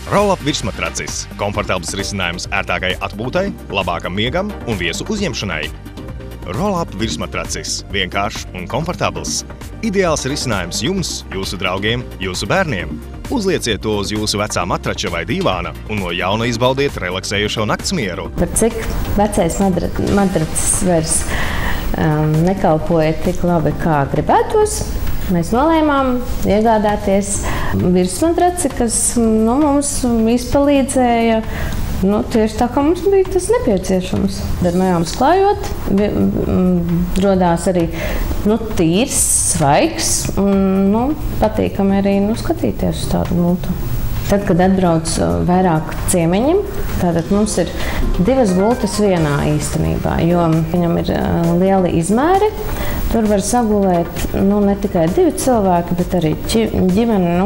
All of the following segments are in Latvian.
Roll-up virsmatracis – komfortabls risinājums ērtākai atpūtai, labākam miegam un viesu uzņemšanai. Roll-up virsmatracis – vienkāršs un komfortabls. Ideāls risinājums jums, jūsu draugiem, jūsu bērniem. Uzlieciet to uz jūsu vecā matrača vai dīvāna un no jauna izbaudiet relaksējošo naktsmieru. Par cik vecais matracis vairs nekalpoja tik labi, kā gribētos, mēs nolēmām iegādāties virsmatraci, kas mums izpalīdzēja tieši tā, kā mums bija tas nepieciešams. Dormeo klājot, rodās arī tīrs, svaigs un patīkami arī skatīties uz tādu gultu. Tad, kad atbrauc vairāk ciemiņiem, tātad mums ir 2 gultas vienā īstenībā, jo viņam ir lieli izmēri. Tur var sagulēt ne tikai 2 cilvēki, bet arī ģimene,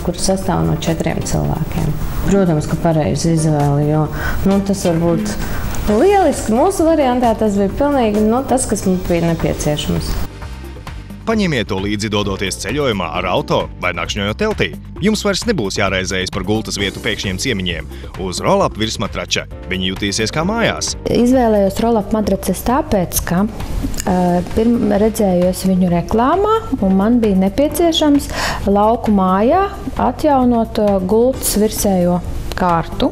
kur sastāv no 4 cilvēkiem. Protams, ka pareizi izvēle, jo tas var būt lieliski. Mūsu variantā tas bija pilnīgi tas, kas mums bija nepieciešams. Paņemiet to līdzi dodoties ceļojumā ar auto vai nakšņojot teltī. Jums vairs nebūs jāraizējas par gultas vietu pēkšņiem ciemiņiem. Uz roll-up virsmatrača viņi jutīsies kā mājās. Izvēlējos roll-up matraces tāpēc, ka redzējos viņu reklāmā un man bija nepieciešams lauku mājā atjaunot gultas virsējo kārtu,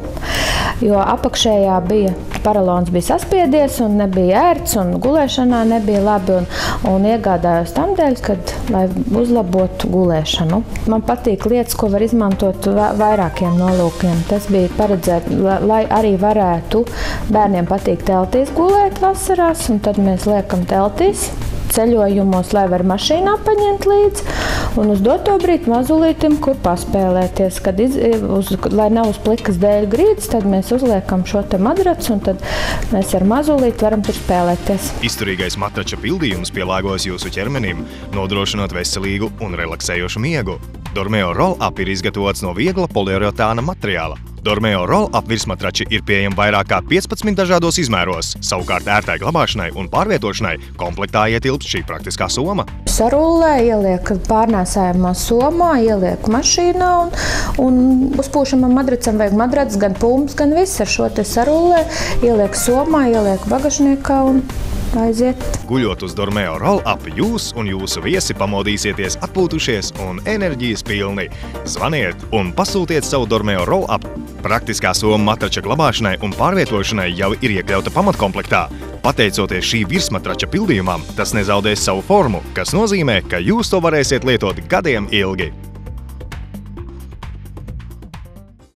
jo apakšējā paralons bija saspiedies un nebija ērts un gulēšanā nebija labi un iegādājos tam dēļ, lai uzlabotu gulēšanu. Man patīk lietas, ko var izmantot vairākiem nolūkiem. Tas bija paredzēt, lai arī varētu bērniem patīk teltīs gulēt vasarās, un tad mēs liekam teltīs ceļojumos, lai var mašīnā paņemt līdzi, un uz doto brīdi mazulītim, kur paspēlēties. Lai nav uz plikas dēļ grīdas, tad mēs uzliekam šo te madracu, un tad mēs ar mazulīti varam tur spēlēties. Izturīgais matrača pildījums pielāgojas jūsu ķermenim, nodrošinot veselīgu un relaksējošu miegu. Dormeo Roll-up ir izgatavots no viegla poliuretāna materiāla. Dormeo Roll-up virsmatrači ir pieejami vairāk kā 15 dažādos izmēros. Savukārt ērtai glabāšanai un pārvietošanai komplektā ietilpst šī praktiskā soma. Sarullē, ieliek pārnēsājumā somā, ieliek mašīnā un uzpūšamam madracam vajag madrats, gan pumps, gan viss ar šo te sarullē. Ieliek somā, ieliek bagažniekā un aiziet. Guļot uz Dormeo Roll-up, jūs un jūsu viesi pamodīsieties atpūtušies un enerģijas pilni. Zvaniet un pasūtiet savu Dormeo Roll-up. Praktiskā soma matrača glabāšanai un pārvietošanai jau ir iekļauta pamatkomplektā. Pateicoties šī virsmatrača pildījumam, tas nezaudēs savu formu, kas nozīmē, ka jūs to varēsiet lietot gadiem ilgi.